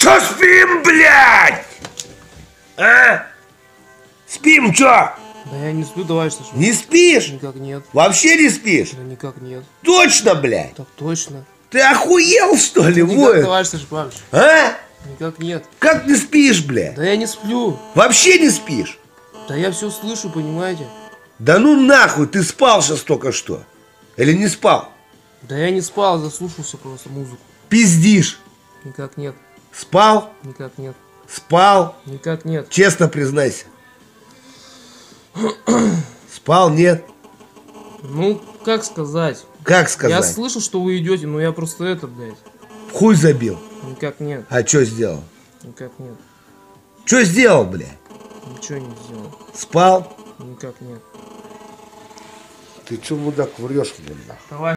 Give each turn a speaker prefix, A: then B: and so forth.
A: Чё спим, блядь? А? Спим, чё?
B: Да я не сплю, давай что ж.
A: Не спишь?
B: Никак нет.
A: Вообще не спишь?
B: Да никак нет.
A: Точно, блядь?
B: Так точно.
A: Ты охуел, что ли,
B: Никак,
A: воин?
B: давай что ж, Павлович.
A: А?
B: Никак нет.
A: Как не спишь, блядь?
B: Да я не сплю.
A: Вообще не спишь?
B: Да я все слышу, понимаете?
A: Да ну нахуй, ты спал сейчас только что. Или не спал?
B: Да я не спал, заслушался просто музыку.
A: Пиздишь.
B: Никак нет.
A: Спал?
B: Никак нет.
A: Спал?
B: Никак нет.
A: Честно признайся. Спал, нет?
B: Ну, как сказать?
A: Как
B: Я
A: сказать?
B: слышал, что вы идете, но я просто это, блядь.
A: Хуй забил.
B: Никак нет.
A: А что сделал?
B: Никак нет.
A: Что сделал, блядь?
B: Ничего не сделал.
A: Спал?
B: Никак нет.
A: Ты что, мудак, врешь мне, нахуй?
B: Давай.